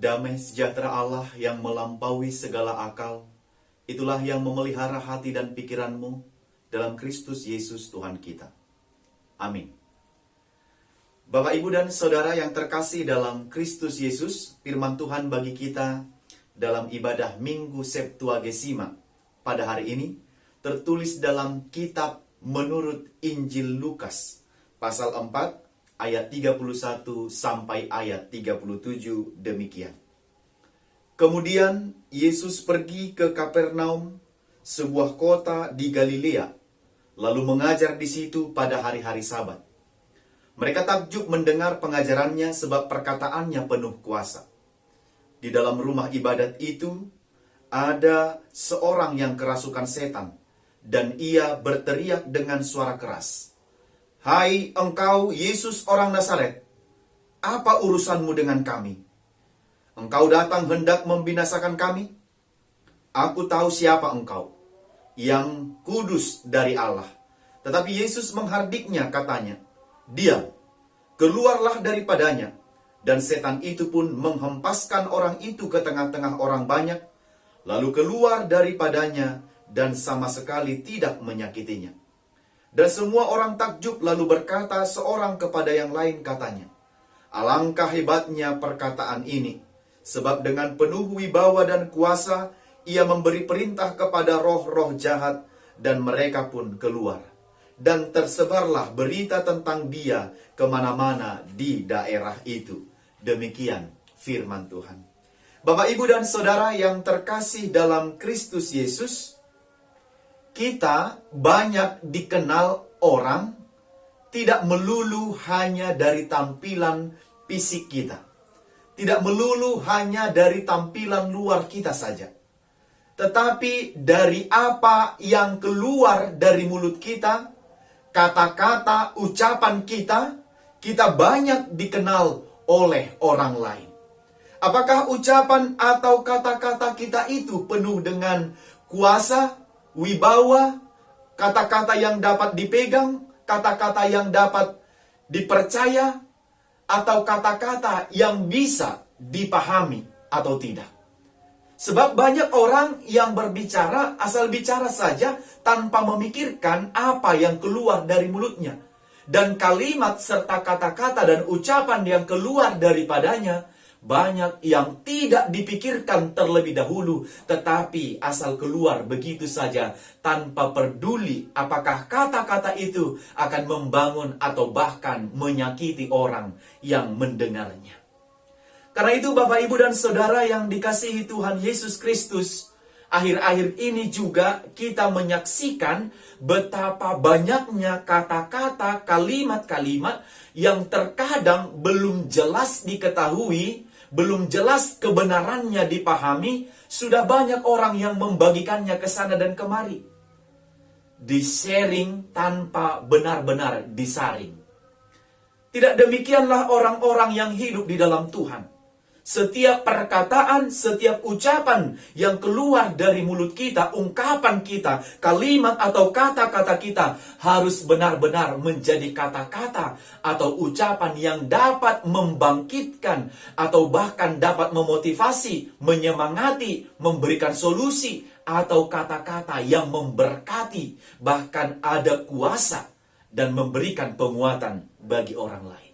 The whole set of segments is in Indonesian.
Damai sejahtera Allah yang melampaui segala akal, itulah yang memelihara hati dan pikiranmu dalam Kristus Yesus Tuhan kita. Amin. Bapak, Ibu, dan Saudara yang terkasih dalam Kristus Yesus, firman Tuhan bagi kita dalam ibadah Minggu Septuagesima pada hari ini tertulis dalam kitab menurut Injil Lukas, pasal 4, ayat 31 sampai ayat 37 demikian. Kemudian Yesus pergi ke Kapernaum, sebuah kota di Galilea, lalu mengajar di situ pada hari-hari Sabat. Mereka takjub mendengar pengajarannya sebab perkataannya penuh kuasa. Di dalam rumah ibadat itu ada seorang yang kerasukan setan, dan ia berteriak dengan suara keras, "Hai engkau Yesus orang Nazaret, apa urusanmu dengan kami? Engkau datang hendak membinasakan kami? Aku tahu siapa engkau, yang kudus dari Allah." Tetapi Yesus menghardiknya, katanya, "Diam, keluarlah daripadanya." Dan setan itu pun menghempaskan orang itu ke tengah-tengah orang banyak, lalu keluar daripadanya dan sama sekali tidak menyakitinya. Dan semua orang takjub lalu berkata seorang kepada yang lain, katanya, "Alangkah hebatnya perkataan ini, sebab dengan penuh wibawa dan kuasa ia memberi perintah kepada roh-roh jahat, dan mereka pun keluar. Dan tersebarlah berita tentang dia kemana-mana di daerah itu." Demikian firman Tuhan. Bapak, Ibu, dan Saudara yang terkasih dalam Kristus Yesus, kita banyak dikenal orang tidak melulu hanya dari tampilan fisik kita. Tidak melulu hanya dari tampilan luar kita saja. Tetapi dari apa yang keluar dari mulut kita, kata-kata, ucapan kita, kita banyak dikenal oleh orang lain. Apakah ucapan atau kata-kata kita itu penuh dengan kuasa, wibawa, kata-kata yang dapat dipegang, kata-kata yang dapat dipercaya, atau kata-kata yang bisa dipahami atau tidak? Sebab banyak orang yang berbicara asal bicara saja tanpa memikirkan apa yang keluar dari mulutnya. Dan kalimat serta kata-kata dan ucapan yang keluar daripadanya banyak yang tidak dipikirkan terlebih dahulu, tetapi asal keluar begitu saja tanpa peduli apakah kata-kata itu akan membangun atau bahkan menyakiti orang yang mendengarnya. Karena itu Bapak, Ibu, dan Saudara yang dikasihi Tuhan Yesus Kristus, akhir-akhir ini juga kita menyaksikan betapa banyaknya kata-kata, kalimat-kalimat yang terkadang belum jelas diketahui, belum jelas kebenarannya dipahami, sudah banyak orang yang membagikannya ke sana dan kemari. Di-sharing tanpa benar-benar disaring. Tidak demikianlah orang-orang yang hidup di dalam Tuhan. Setiap perkataan, setiap ucapan yang keluar dari mulut kita, ungkapan kita, kalimat atau kata-kata kita harus benar-benar menjadi kata-kata atau ucapan yang dapat membangkitkan atau bahkan dapat memotivasi, menyemangati, memberikan solusi, atau kata-kata yang memberkati, bahkan ada kuasa dan memberikan penguatan bagi orang lain.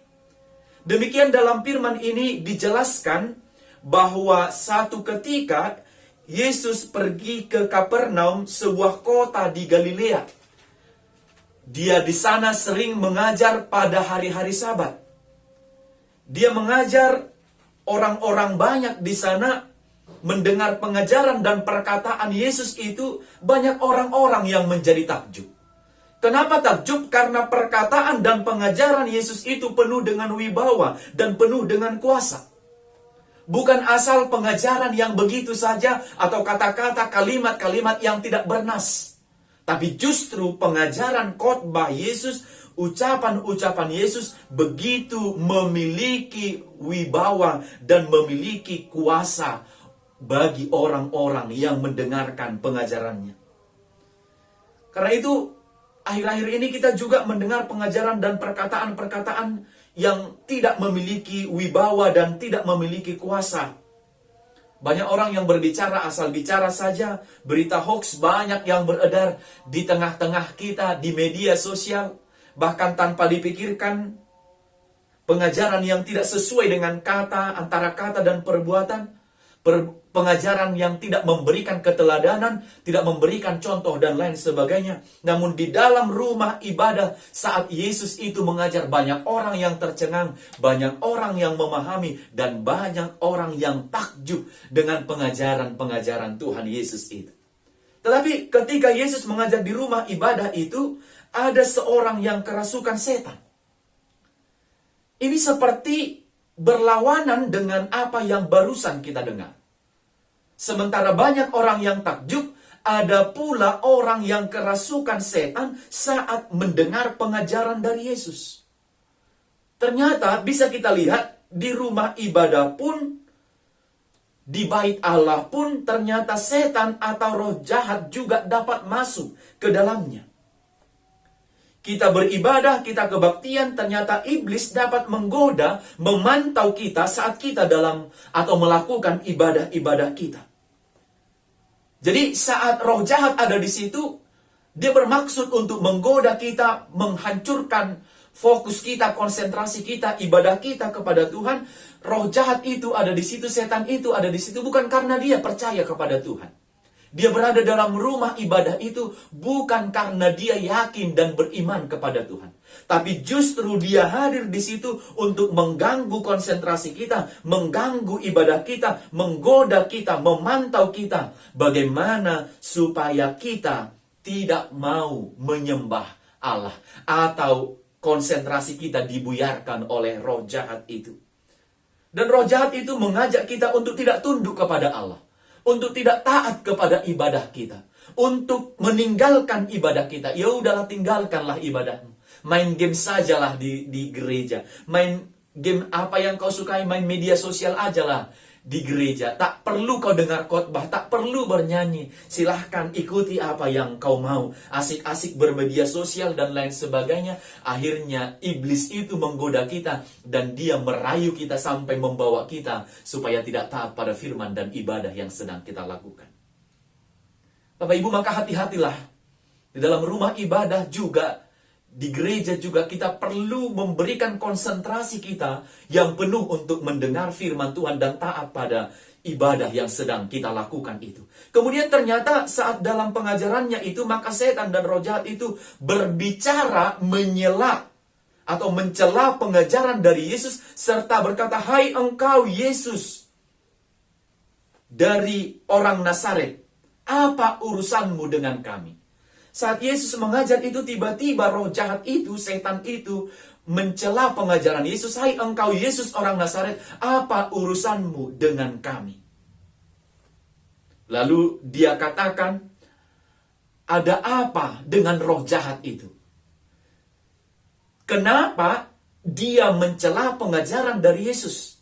Demikian dalam firman ini dijelaskan bahwa satu ketika Yesus pergi ke Kapernaum, sebuah kota di Galilea. Dia di sana sering mengajar pada hari-hari Sabat. Dia mengajar orang-orang banyak di sana, mendengar pengajaran dan perkataan Yesus itu, banyak orang-orang yang menjadi takjub. Kenapa takjub? Karena perkataan dan pengajaran Yesus itu penuh dengan wibawa dan penuh dengan kuasa. Bukan asal pengajaran yang begitu saja atau kata-kata, kalimat-kalimat yang tidak bernas. Tapi justru pengajaran khotbah Yesus, ucapan-ucapan Yesus begitu memiliki wibawa dan memiliki kuasa bagi orang-orang yang mendengarkan pengajarannya. Karena itu, akhir-akhir ini kita juga mendengar pengajaran dan perkataan-perkataan yang tidak memiliki wibawa dan tidak memiliki kuasa. Banyak orang yang berbicara asal bicara saja. Berita hoax banyak yang beredar di tengah-tengah kita, di media sosial. Bahkan tanpa dipikirkan, pengajaran yang tidak sesuai dengan kata, antara kata dan perbuatan. Pengajaran yang tidak memberikan keteladanan, tidak memberikan contoh dan lain sebagainya. Namun di dalam rumah ibadah saat Yesus itu mengajar, banyak orang yang tercengang, banyak orang yang memahami, dan banyak orang yang takjub dengan pengajaran-pengajaran Tuhan Yesus itu. Tetapi ketika Yesus mengajar di rumah ibadah itu, ada seorang yang kerasukan setan. Ini seperti berlawanan dengan apa yang barusan kita dengar. Sementara banyak orang yang takjub, ada pula orang yang kerasukan setan saat mendengar pengajaran dari Yesus. Ternyata bisa kita lihat di rumah ibadah pun, di bait Allah pun, ternyata setan atau roh jahat juga dapat masuk ke dalamnya. Kita beribadah, kita kebaktian, ternyata iblis dapat menggoda, memantau kita saat kita dalam atau melakukan ibadah-ibadah kita. Jadi saat roh jahat ada di situ, dia bermaksud untuk menggoda kita, menghancurkan fokus kita, konsentrasi kita, ibadah kita kepada Tuhan. Roh jahat itu ada di situ, setan itu ada di situ bukan karena dia percaya kepada Tuhan. Dia berada dalam rumah ibadah itu bukan karena dia yakin dan beriman kepada Tuhan. Tapi justru dia hadir di situ untuk mengganggu konsentrasi kita, mengganggu ibadah kita, menggoda kita, memantau kita. Bagaimana supaya kita tidak mau menyembah Allah atau konsentrasi kita dibuyarkan oleh roh jahat itu. Dan roh jahat itu mengajak kita untuk tidak tunduk kepada Allah, untuk tidak taat kepada ibadah kita, untuk meninggalkan ibadah kita. Ya udahlah, tinggalkanlah ibadahmu. Main game sajalah di gereja. Main game apa yang kau sukai, main media sosial ajalah di gereja. Tak perlu kau dengar khotbah, tak perlu bernyanyi. Silahkan ikuti apa yang kau mau. Asik-asik bermedia sosial dan lain sebagainya. Akhirnya iblis itu menggoda kita dan dia merayu kita sampai membawa kita supaya tidak taat pada firman dan ibadah yang sedang kita lakukan. Bapak Ibu, maka hati-hatilah. Di dalam rumah ibadah juga, di gereja juga kita perlu memberikan konsentrasi kita yang penuh untuk mendengar firman Tuhan dan taat pada ibadah yang sedang kita lakukan itu. Kemudian ternyata saat dalam pengajarannya itu, maka setan dan roh jahat itu berbicara menyela atau mencela pengajaran dari Yesus serta berkata, "Hai engkau Yesus dari orang Nazaret, apa urusanmu dengan kami?" Saat Yesus mengajar itu, tiba-tiba roh jahat itu, setan itu, mencela pengajaran Yesus. "Hai engkau Yesus orang Nazaret, apa urusanmu dengan kami?" Lalu dia katakan, ada apa dengan roh jahat itu? Kenapa dia mencela pengajaran dari Yesus?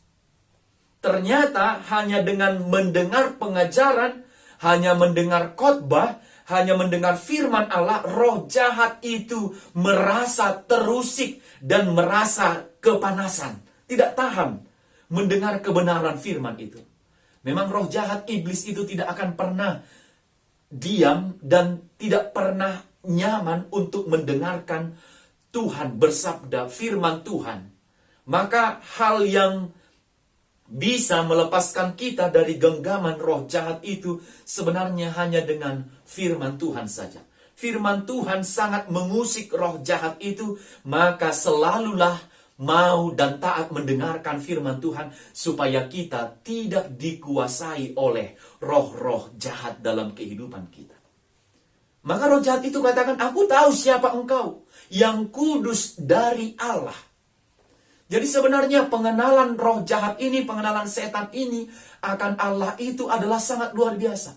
Ternyata hanya dengan mendengar pengajaran, hanya mendengar khotbah, hanya mendengar firman Allah, roh jahat itu merasa terusik dan merasa kepanasan. Tidak tahan mendengar kebenaran firman itu. Memang roh jahat iblis itu tidak akan pernah diam dan tidak pernah nyaman untuk mendengarkan Tuhan bersabda, firman Tuhan. Maka hal yang bisa melepaskan kita dari genggaman roh jahat itu sebenarnya hanya dengan firman Tuhan saja. Firman Tuhan sangat mengusik roh jahat itu, maka selalulah mau dan taat mendengarkan firman Tuhan supaya kita tidak dikuasai oleh roh-roh jahat dalam kehidupan kita. Maka roh jahat itu katakan, "Aku tahu siapa engkau, yang kudus dari Allah." Jadi sebenarnya pengenalan roh jahat ini, pengenalan setan ini akan Allah itu adalah sangat luar biasa.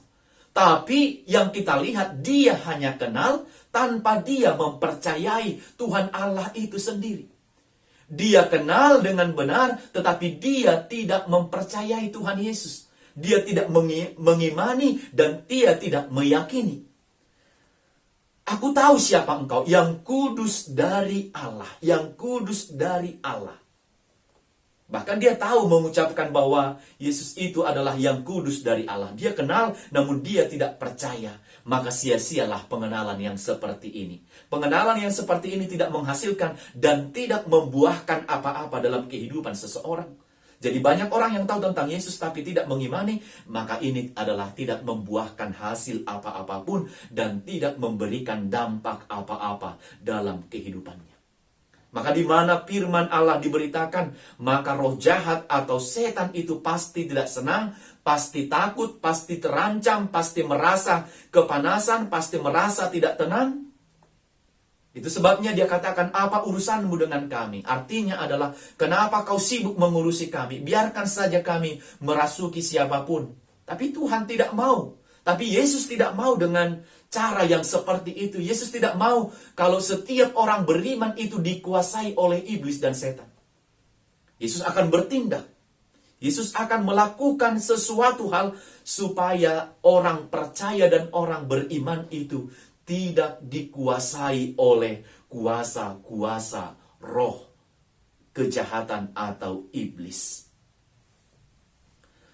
Tapi yang kita lihat, dia hanya kenal tanpa dia mempercayai Tuhan Allah itu sendiri. Dia kenal dengan benar, tetapi dia tidak mempercayai Tuhan Yesus. Dia tidak mengimani dan dia tidak meyakini. "Aku tahu siapa engkau, yang kudus dari Allah." Yang kudus dari Allah. Bahkan dia tahu mengucapkan bahwa Yesus itu adalah yang kudus dari Allah. Dia kenal, namun dia tidak percaya. Maka sia-sialah pengenalan yang seperti ini. Pengenalan yang seperti ini tidak menghasilkan dan tidak membuahkan apa-apa dalam kehidupan seseorang. Jadi banyak orang yang tahu tentang Yesus tapi tidak mengimani, maka ini adalah tidak membuahkan hasil apa-apa pun dan tidak memberikan dampak apa-apa dalam kehidupannya. Maka di mana firman Allah diberitakan, maka roh jahat atau setan itu pasti tidak senang, pasti takut, pasti terancam, pasti merasa kepanasan, pasti merasa tidak tenang. Itu sebabnya dia katakan, apa urusanmu dengan kami? Artinya adalah, kenapa kau sibuk mengurusi kami? Biarkan saja kami merasuki siapapun. Tapi Tuhan tidak mau. Tapi Yesus tidak mau dengan cara yang seperti itu. Yesus tidak mau kalau setiap orang beriman itu dikuasai oleh iblis dan setan. Yesus akan bertindak. Yesus akan melakukan sesuatu hal supaya orang percaya dan orang beriman itu tidak dikuasai oleh kuasa-kuasa roh kejahatan atau iblis.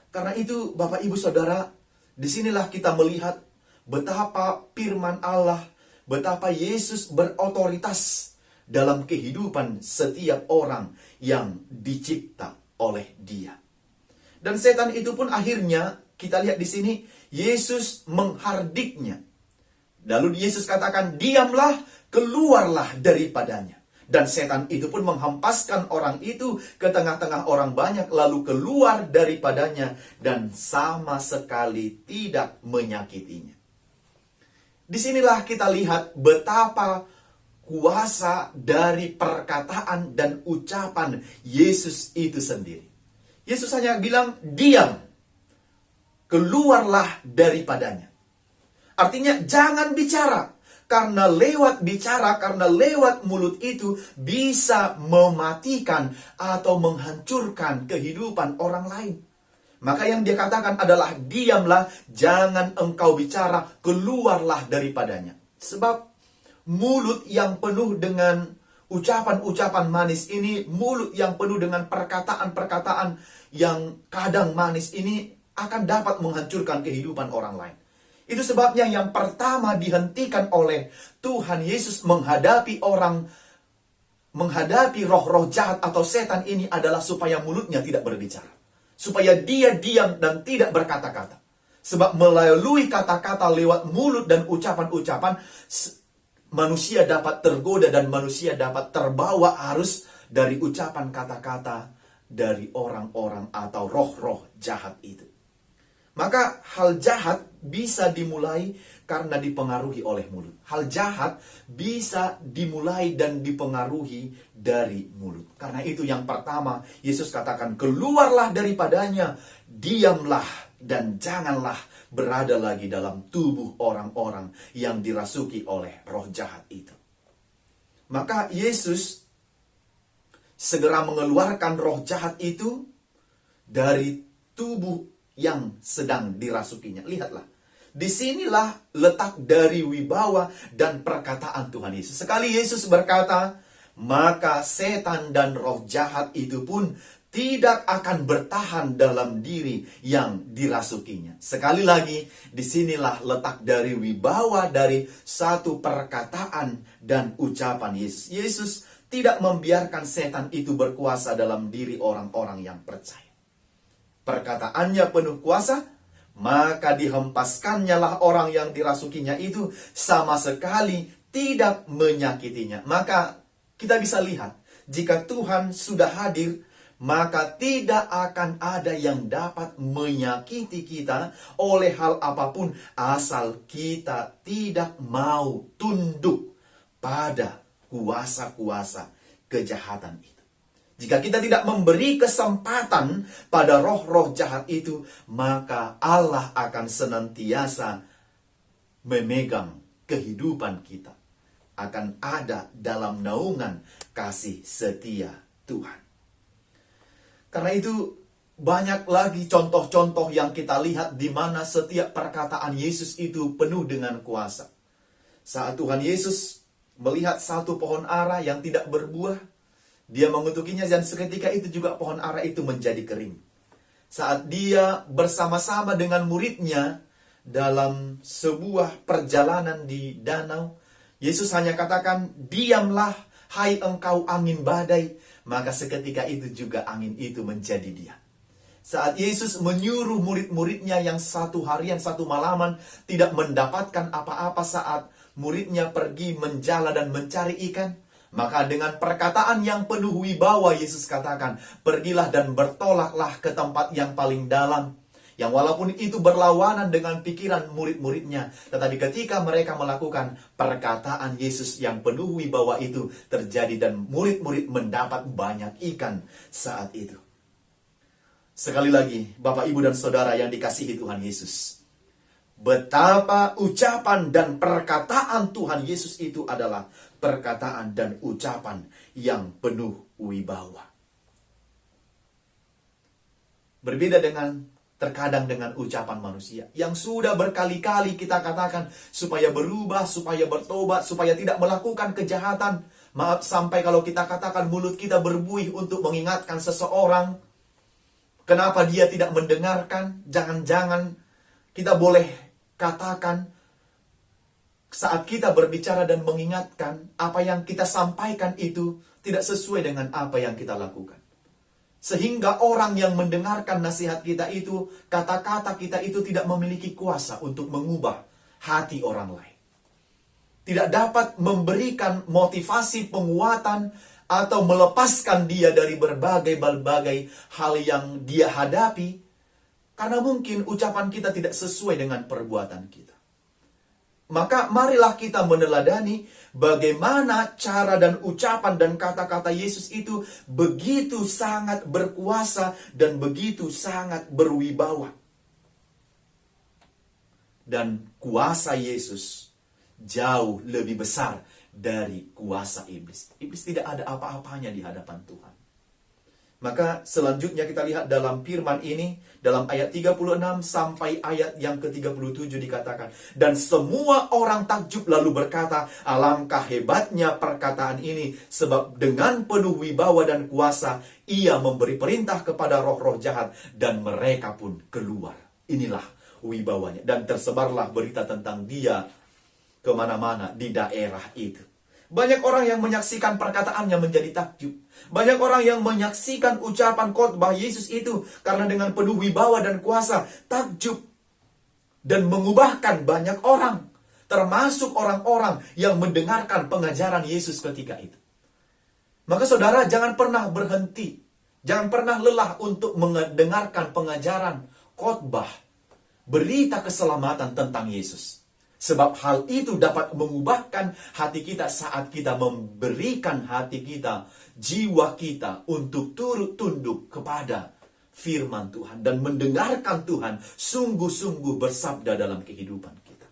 Karena itu, Bapak Ibu Saudara, disinilah kita melihat betapa firman Allah, betapa Yesus berotoritas dalam kehidupan setiap orang yang dicipta oleh Dia. Dan setan itu pun akhirnya, kita lihat di sini, Yesus menghardiknya. Lalu Yesus katakan, diamlah, keluarlah daripadanya. Dan setan itu pun menghempaskan orang itu ke tengah-tengah orang banyak, lalu keluar daripadanya dan sama sekali tidak menyakitinya. Disinilah kita lihat betapa kuasa dari perkataan dan ucapan Yesus itu sendiri. Yesus hanya bilang, diam, keluarlah daripadanya. Artinya jangan bicara. Karena lewat bicara, karena lewat mulut itu bisa mematikan atau menghancurkan kehidupan orang lain. Maka yang dia katakan adalah, diamlah, jangan engkau bicara, keluarlah daripadanya. Sebab mulut yang penuh dengan ucapan-ucapan manis ini, mulut yang penuh dengan perkataan-perkataan yang kadang manis ini akan dapat menghancurkan kehidupan orang lain. Itu sebabnya yang pertama dihentikan oleh Tuhan Yesus menghadapi roh-roh jahat atau setan ini adalah supaya mulutnya tidak berbicara. Supaya dia diam dan tidak berkata-kata. Sebab melalui kata-kata lewat mulut dan ucapan-ucapan, manusia dapat tergoda dan manusia dapat terbawa arus dari ucapan kata-kata dari orang-orang atau roh-roh jahat itu. Maka hal jahat bisa dimulai karena dipengaruhi oleh mulut. Hal jahat bisa dimulai dan dipengaruhi dari mulut. Karena itu yang pertama, Yesus katakan, keluarlah daripadanya, diamlah, dan janganlah berada lagi dalam tubuh orang-orang yang dirasuki oleh roh jahat itu. Maka Yesus segera mengeluarkan roh jahat itu dari tubuh yang sedang dirasukinya. Lihatlah, disinilah letak dari wibawa dan perkataan Tuhan Yesus. Sekali Yesus berkata, maka setan dan roh jahat itu pun tidak akan bertahan dalam diri yang dirasukinya. Sekali lagi, disinilah letak dari wibawa dari satu perkataan dan ucapan Yesus. Yesus tidak membiarkan setan itu berkuasa dalam diri orang-orang yang percaya. Perkataannya penuh kuasa, maka dihempaskannya lah orang yang dirasukinya itu sama sekali tidak menyakitinya. Maka kita bisa lihat, jika Tuhan sudah hadir, maka tidak akan ada yang dapat menyakiti kita oleh hal apapun, asal kita tidak mau tunduk pada kuasa-kuasa kejahatan itu. Jika kita tidak memberi kesempatan pada roh-roh jahat itu, maka Allah akan senantiasa memegang kehidupan kita. Akan ada dalam naungan kasih setia Tuhan. Karena itu banyak lagi contoh-contoh yang kita lihat di mana setiap perkataan Yesus itu penuh dengan kuasa. Saat Tuhan Yesus melihat satu pohon ara yang tidak berbuah, Dia mengutukinya dan seketika itu juga pohon ara itu menjadi kering. Saat dia bersama-sama dengan muridnya dalam sebuah perjalanan di danau, Yesus hanya katakan, "Diamlah, hai engkau angin badai." Maka seketika itu juga angin itu menjadi diam. Saat Yesus menyuruh murid-muridnya yang satu harian, satu malaman tidak mendapatkan apa-apa saat muridnya pergi menjala dan mencari ikan, maka dengan perkataan yang penuh wibawa Yesus katakan, "Pergilah dan bertolaklah ke tempat yang paling dalam." Yang walaupun itu berlawanan dengan pikiran murid-muridnya, tetapi ketika mereka melakukan perkataan Yesus yang penuh wibawa itu terjadi dan murid-murid mendapat banyak ikan saat itu. Sekali lagi, Bapak, Ibu, dan Saudara yang dikasihi Tuhan Yesus, betapa ucapan dan perkataan Tuhan Yesus itu adalah perkataan dan ucapan yang penuh wibawa. Berbeda terkadang dengan ucapan manusia yang sudah berkali-kali kita katakan supaya berubah, supaya bertobat, supaya tidak melakukan kejahatan. Maaf, sampai kalau kita katakan mulut kita berbuih untuk mengingatkan seseorang, kenapa dia tidak mendengarkan? Jangan-jangan kita boleh katakan saat kita berbicara dan mengingatkan, apa yang kita sampaikan itu tidak sesuai dengan apa yang kita lakukan. Sehingga orang yang mendengarkan nasihat kita itu, kata-kata kita itu tidak memiliki kuasa untuk mengubah hati orang lain. Tidak dapat memberikan motivasi, penguatan, atau melepaskan dia dari berbagai hal yang dia hadapi, karena mungkin ucapan kita tidak sesuai dengan perbuatan kita. Maka marilah kita meneladani bagaimana cara dan ucapan dan kata-kata Yesus itu begitu sangat berkuasa dan begitu sangat berwibawa. Dan kuasa Yesus jauh lebih besar dari kuasa iblis. Iblis tidak ada apa-apanya di hadapan Tuhan. Maka selanjutnya kita lihat dalam firman ini, dalam ayat 36 sampai ayat yang ke-37 dikatakan, "Dan semua orang takjub lalu berkata, alangkah hebatnya perkataan ini, sebab dengan penuh wibawa dan kuasa ia memberi perintah kepada roh-roh jahat dan mereka pun keluar." Inilah wibawanya. Dan tersebarlah berita tentang dia kemana-mana di daerah itu. Banyak orang yang menyaksikan perkataannya menjadi takjub. Banyak orang yang menyaksikan ucapan khotbah Yesus itu karena dengan penuh wibawa dan kuasa takjub dan mengubahkan banyak orang, termasuk orang-orang yang mendengarkan pengajaran Yesus ketika itu. Maka saudara, jangan pernah berhenti, jangan pernah lelah untuk mendengarkan pengajaran khotbah berita keselamatan tentang Yesus. Sebab hal itu dapat mengubahkan hati kita saat kita memberikan hati kita, jiwa kita untuk turut tunduk kepada firman Tuhan dan mendengarkan Tuhan sungguh-sungguh bersabda dalam kehidupan kita.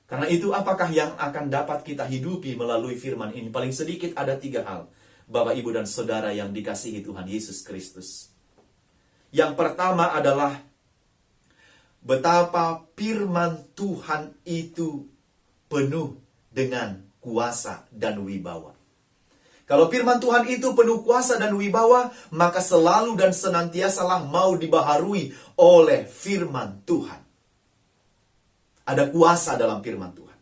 Karena itu, apakah yang akan dapat kita hidupi melalui firman ini? Paling sedikit ada 3 hal, Bapak, Ibu, dan Saudara yang dikasihi Tuhan Yesus Kristus. Yang pertama adalah betapa firman Tuhan itu penuh dengan kuasa dan wibawa. Kalau firman Tuhan itu penuh kuasa dan wibawa, maka selalu dan senantiasalah mau dibaharui oleh firman Tuhan. Ada kuasa dalam firman Tuhan.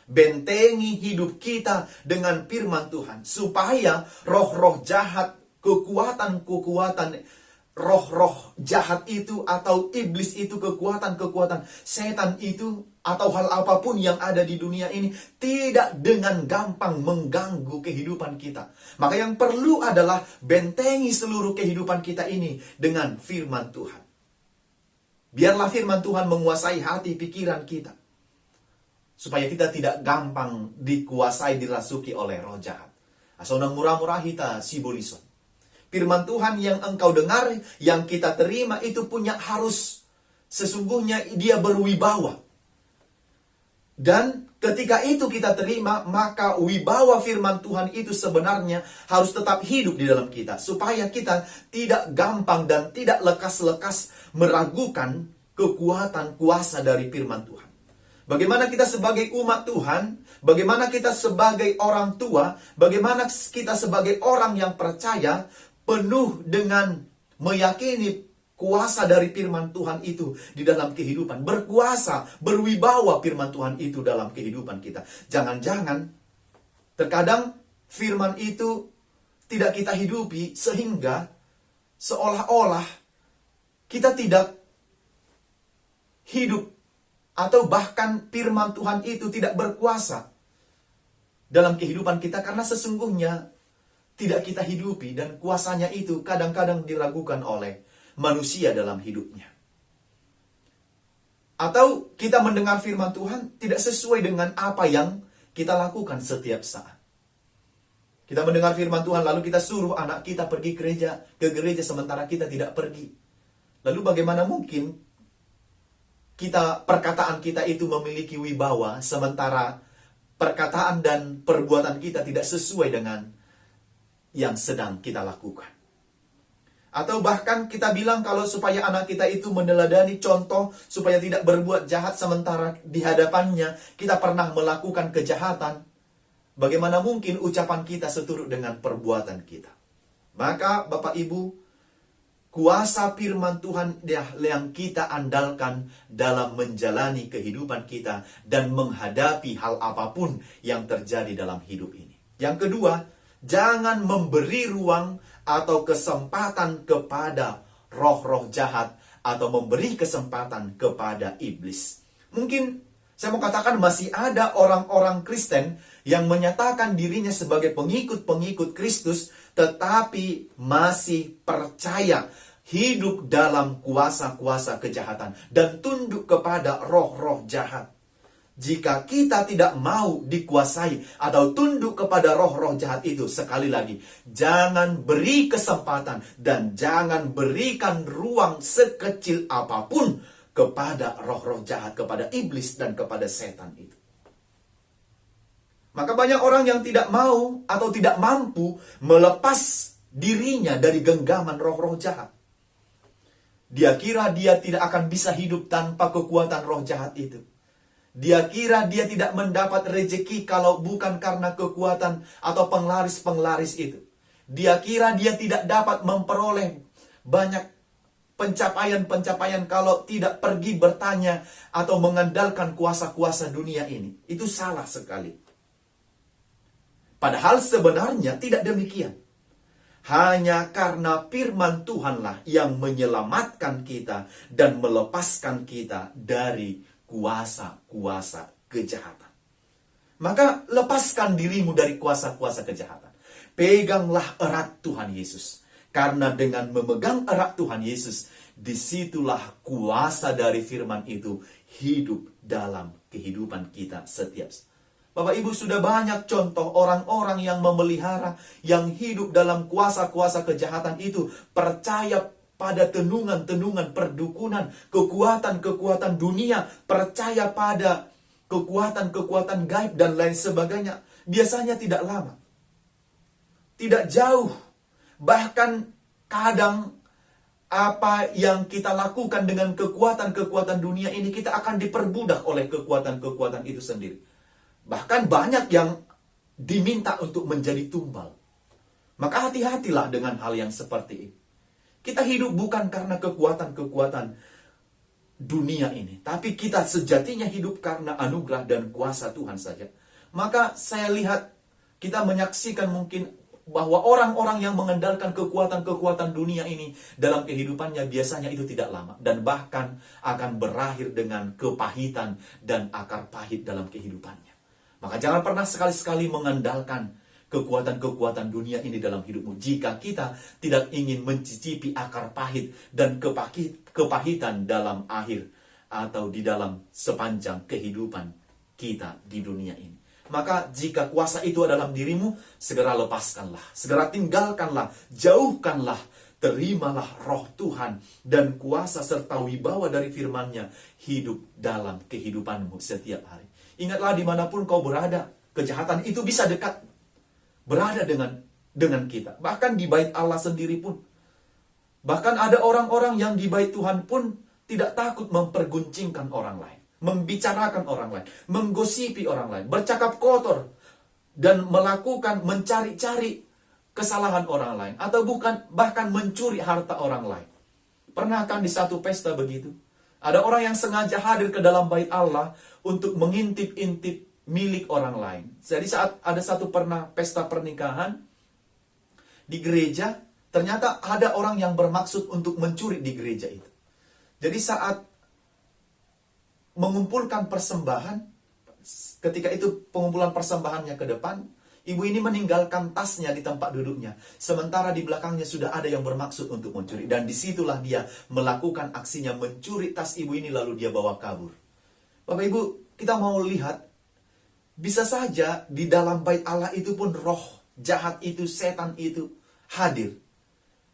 Bentengi hidup kita dengan firman Tuhan, supaya roh-roh jahat, kekuatan-kekuatan roh-roh jahat itu atau iblis itu, kekuatan-kekuatan setan itu atau hal apapun yang ada di dunia ini tidak dengan gampang mengganggu kehidupan kita. Maka yang perlu adalah bentengi seluruh kehidupan kita ini dengan firman Tuhan. Biarlah firman Tuhan menguasai hati pikiran kita, supaya kita tidak gampang dikuasai, dirasuki oleh roh jahat. Asonang murah-murah hita sibolison. Firman Tuhan yang engkau dengar, yang kita terima itu punya harus sesungguhnya dia berwibawa. Dan ketika itu kita terima, maka wibawa firman Tuhan itu sebenarnya harus tetap hidup di dalam kita, supaya kita tidak gampang dan tidak lekas-lekas meragukan kekuatan kuasa dari firman Tuhan. Bagaimana kita sebagai umat Tuhan Bagaimana kita sebagai orang tua, bagaimana kita sebagai orang yang percaya, penuh dengan meyakini kuasa dari firman Tuhan itu di dalam kehidupan. Berkuasa, berwibawa firman Tuhan itu dalam kehidupan kita. Jangan-jangan terkadang firman itu tidak kita hidupi sehingga seolah-olah kita tidak hidup, atau bahkan firman Tuhan itu tidak berkuasa dalam kehidupan kita karena sesungguhnya tidak kita hidupi, dan kuasanya itu kadang-kadang diragukan oleh manusia dalam hidupnya. Atau kita mendengar firman Tuhan tidak sesuai dengan apa yang kita lakukan setiap saat. Kita mendengar firman Tuhan lalu kita suruh anak kita pergi ke gereja sementara kita tidak pergi. Lalu bagaimana mungkin perkataan kita itu memiliki wibawa sementara perkataan dan perbuatan kita tidak sesuai dengan yang sedang kita lakukan. Atau bahkan kita bilang kalau supaya anak kita itu meneladani contoh supaya tidak berbuat jahat sementara di hadapannya kita pernah melakukan kejahatan. Bagaimana mungkin ucapan kita seturut dengan perbuatan kita? Maka Bapak Ibu, kuasa firman Tuhan yang kita andalkan dalam menjalani kehidupan kita dan menghadapi hal apapun yang terjadi dalam hidup ini. Yang kedua, jangan memberi ruang atau kesempatan kepada roh-roh jahat atau memberi kesempatan kepada iblis. Mungkin saya mau katakan masih ada orang-orang Kristen yang menyatakan dirinya sebagai pengikut-pengikut Kristus, tetapi masih percaya hidup dalam kuasa-kuasa kejahatan dan tunduk kepada roh-roh jahat. Jika kita tidak mau dikuasai atau tunduk kepada roh-roh jahat itu, sekali lagi, jangan beri kesempatan dan jangan berikan ruang sekecil apapun kepada roh-roh jahat, kepada iblis dan kepada setan itu. Maka banyak orang yang tidak mau atau tidak mampu melepas dirinya dari genggaman roh-roh jahat. Dia kira dia tidak akan bisa hidup tanpa kekuatan roh jahat itu. Dia kira dia tidak mendapat rezeki kalau bukan karena kekuatan atau penglaris-penglaris itu. Dia kira dia tidak dapat memperoleh banyak pencapaian-pencapaian kalau tidak pergi bertanya atau mengandalkan kuasa-kuasa dunia ini. Itu salah sekali. Padahal sebenarnya tidak demikian. Hanya karena firman Tuhanlah yang menyelamatkan kita dan melepaskan kita dari kuasa-kuasa kejahatan. Maka lepaskan dirimu dari kuasa-kuasa kejahatan. Peganglah erat Tuhan Yesus. Karena dengan memegang erat Tuhan Yesus, disitulah kuasa dari firman itu hidup dalam kehidupan kita setiap saat. Bapak Ibu, sudah banyak contoh orang-orang yang memelihara, yang hidup dalam kuasa-kuasa kejahatan itu, percaya pada tenungan-tenungan perdukunan, kekuatan-kekuatan dunia, percaya pada kekuatan-kekuatan gaib dan lain sebagainya. Biasanya tidak lama, tidak jauh, bahkan kadang apa yang kita lakukan dengan kekuatan-kekuatan dunia ini, kita akan diperbudak oleh kekuatan-kekuatan itu sendiri. Bahkan banyak yang diminta untuk menjadi tumbal. Maka hati-hatilah dengan hal yang seperti ini. Kita hidup bukan karena kekuatan-kekuatan dunia ini, tapi kita sejatinya hidup karena anugerah dan kuasa Tuhan saja. Maka saya lihat, kita menyaksikan mungkin bahwa orang-orang yang mengandalkan kekuatan-kekuatan dunia ini dalam kehidupannya biasanya itu tidak lama. Dan bahkan akan berakhir dengan kepahitan dan akar pahit dalam kehidupannya. Maka jangan pernah sekali-sekali mengandalkan kekuatan-kekuatan dunia ini dalam hidupmu. Jika kita tidak ingin mencicipi akar pahit dan kepahitan dalam akhir atau di dalam sepanjang kehidupan kita di dunia ini. Maka jika kuasa itu dalam dirimu, segera lepaskanlah, segera tinggalkanlah, jauhkanlah, terimalah roh Tuhan dan kuasa serta wibawa dari firman-Nya hidup dalam kehidupanmu setiap hari. Ingatlah dimanapun kau berada, kejahatan itu bisa dekat berada dengan kita. Bahkan di bait Allah sendiri pun. Bahkan ada orang-orang yang di bait Tuhan pun tidak takut memperguncingkan orang lain. membicarakan orang lain, menggosipi orang lain, bercakap kotor, dan mencari-cari kesalahan orang lain, atau bahkan mencuri harta orang lain. Pernah kan di satu pesta begitu? Ada orang yang sengaja hadir ke dalam bait Allah untuk mengintip-intip milik orang lain. Jadi saat ada pesta pernikahan di gereja, ternyata ada orang yang bermaksud untuk mencuri di gereja itu. Jadi saat mengumpulkan persembahan, ketika itu pengumpulan persembahannya ke depan, ibu ini meninggalkan tasnya di tempat duduknya. Sementara di belakangnya sudah ada yang bermaksud untuk mencuri. Dan disitulah dia melakukan aksinya, mencuri tas ibu ini lalu dia bawa kabur. Bapak Ibu, kita mau lihat, bisa saja di dalam bait Allah itu pun roh jahat itu, setan itu hadir.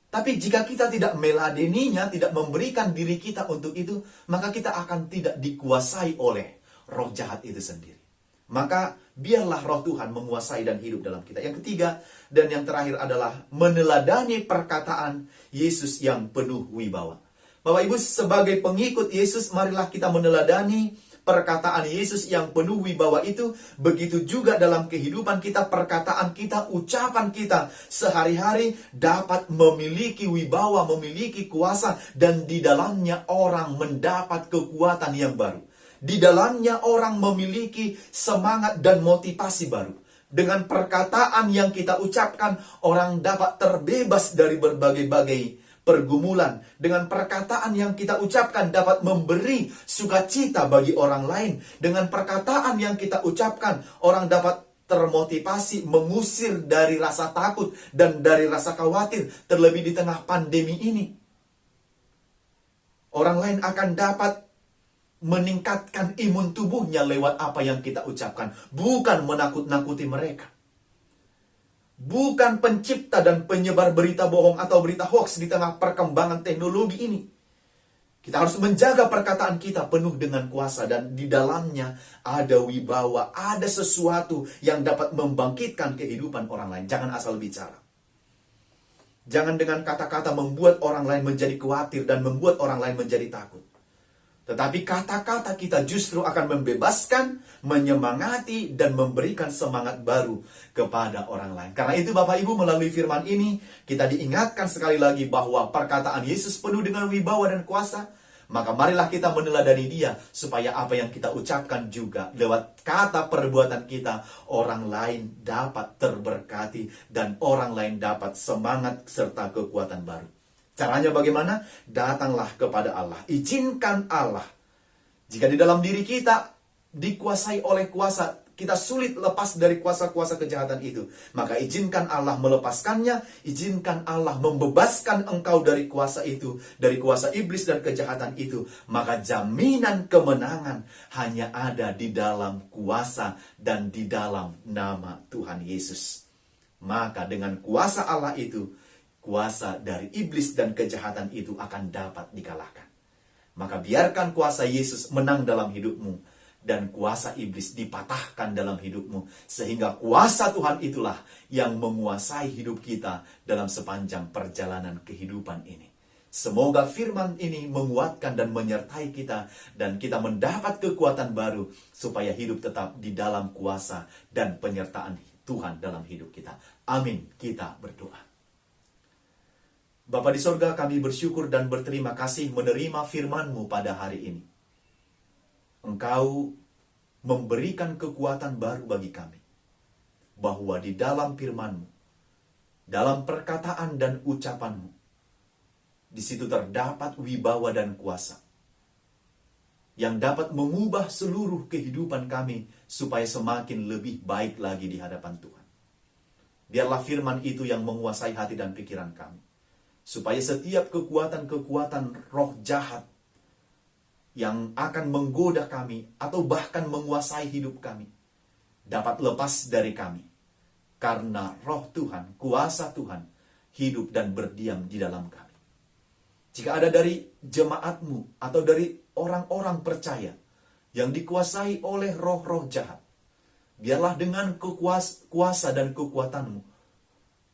Tapi jika kita tidak meladeninya, tidak memberikan diri kita untuk itu, maka kita akan tidak dikuasai oleh roh jahat itu sendiri. Maka biarlah roh Tuhan menguasai dan hidup dalam kita. Yang ketiga dan yang terakhir adalah meneladani perkataan Yesus yang penuh wibawa. Bapak Ibu, sebagai pengikut Yesus, marilah kita meneladani perkataan Yesus yang penuh wibawa itu. Begitu juga dalam kehidupan kita, perkataan kita, ucapan kita sehari-hari dapat memiliki wibawa, memiliki kuasa, dan di dalamnya orang mendapat kekuatan yang baru. Di dalamnya orang memiliki semangat dan motivasi baru. Dengan perkataan yang kita ucapkan, orang dapat terbebas dari berbagai-bagai pergumulan. Dengan perkataan yang kita ucapkan dapat memberi sukacita bagi orang lain. Dengan perkataan yang kita ucapkan, orang dapat termotivasi mengusir dari rasa takut dan dari rasa khawatir, terlebih di tengah pandemi ini. Orang lain akan dapat meningkatkan imun tubuhnya lewat apa yang kita ucapkan, bukan menakut-nakuti mereka. Bukan pencipta dan penyebar berita bohong atau berita hoax di tengah perkembangan teknologi ini. Kita harus menjaga perkataan kita penuh dengan kuasa, dan di dalamnya ada wibawa, ada sesuatu yang dapat membangkitkan kehidupan orang lain. Jangan asal bicara. Jangan dengan kata-kata membuat orang lain menjadi khawatir dan membuat orang lain menjadi takut. Tetapi kata-kata kita justru akan membebaskan, menyemangati, dan memberikan semangat baru kepada orang lain. Karena itu Bapak Ibu, melalui firman ini, kita diingatkan sekali lagi bahwa perkataan Yesus penuh dengan wibawa dan kuasa. Maka marilah kita meneladani dia, supaya apa yang kita ucapkan juga lewat kata perbuatan kita, orang lain dapat terberkati, dan orang lain dapat semangat serta kekuatan baru. Caranya bagaimana? Datanglah kepada Allah. Izinkan Allah. Jika di dalam diri kita dikuasai oleh kuasa, kita sulit lepas dari kuasa-kuasa kejahatan itu, maka izinkan Allah melepaskannya. Izinkan Allah membebaskan engkau dari kuasa itu, dari kuasa iblis dan kejahatan itu. Maka jaminan kemenangan hanya ada di dalam kuasa dan di dalam nama Tuhan Yesus. Maka dengan kuasa Allah itu, kuasa dari iblis dan kejahatan itu akan dapat dikalahkan. Maka biarkan kuasa Yesus menang dalam hidupmu, dan kuasa iblis dipatahkan dalam hidupmu, sehingga kuasa Tuhan itulah yang menguasai hidup kita dalam sepanjang perjalanan kehidupan ini. Semoga firman ini menguatkan dan menyertai kita, dan kita mendapat kekuatan baru supaya hidup tetap di dalam kuasa dan penyertaan Tuhan dalam hidup kita. Amin. Kita berdoa. Bapa di sorga, kami bersyukur dan berterima kasih menerima firman-Mu pada hari ini. Engkau memberikan kekuatan baru bagi kami, bahwa di dalam firman-Mu, dalam perkataan dan ucapan-Mu, di situ terdapat wibawa dan kuasa, yang dapat mengubah seluruh kehidupan kami, supaya semakin lebih baik lagi di hadapan Tuhan. Biarlah firman itu yang menguasai hati dan pikiran kami, supaya setiap kekuatan-kekuatan roh jahat yang akan menggoda kami atau bahkan menguasai hidup kami dapat lepas dari kami. Karena roh Tuhan, kuasa Tuhan hidup dan berdiam di dalam kami. Jika ada dari jemaat-Mu atau dari orang-orang percaya yang dikuasai oleh roh-roh jahat, biarlah dengan kuasa dan kekuatan-Mu,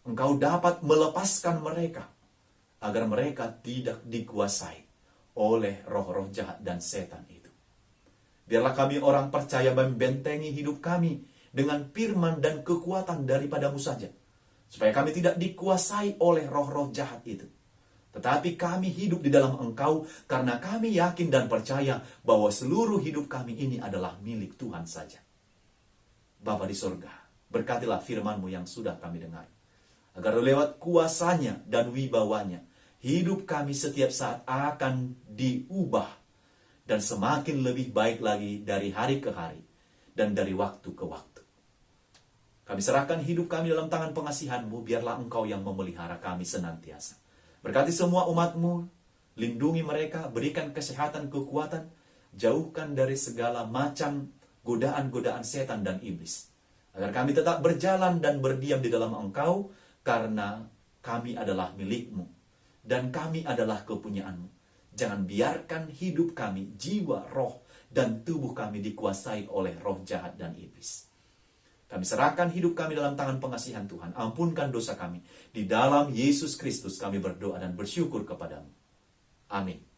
Engkau dapat melepaskan mereka, agar mereka tidak dikuasai oleh roh-roh jahat dan setan itu. Biarlah kami orang percaya membentengi hidup kami dengan firman dan kekuatan daripadamu saja. Supaya kami tidak dikuasai oleh roh-roh jahat itu. Tetapi kami hidup di dalam Engkau karena kami yakin dan percaya bahwa seluruh hidup kami ini adalah milik Tuhan saja. Bapa di sorga, berkatilah firman-Mu yang sudah kami dengar. Agar lewat kuasanya dan wibawanya, hidup kami setiap saat akan diubah dan semakin lebih baik lagi dari hari ke hari dan dari waktu ke waktu. Kami serahkan hidup kami dalam tangan pengasihan-Mu, biarlah Engkau yang memelihara kami senantiasa. Berkati semua umat-Mu, lindungi mereka, berikan kesehatan, kekuatan, jauhkan dari segala macam godaan-godaan setan dan iblis. Agar kami tetap berjalan dan berdiam di dalam Engkau, karena kami adalah milik-Mu, dan kami adalah kepunyaan-Mu. Jangan biarkan hidup kami, jiwa, roh, dan tubuh kami dikuasai oleh roh jahat dan iblis. Kami serahkan hidup kami dalam tangan pengasihan Tuhan. Ampunkan dosa kami. Di dalam Yesus Kristus kami berdoa dan bersyukur kepadamu. Amin.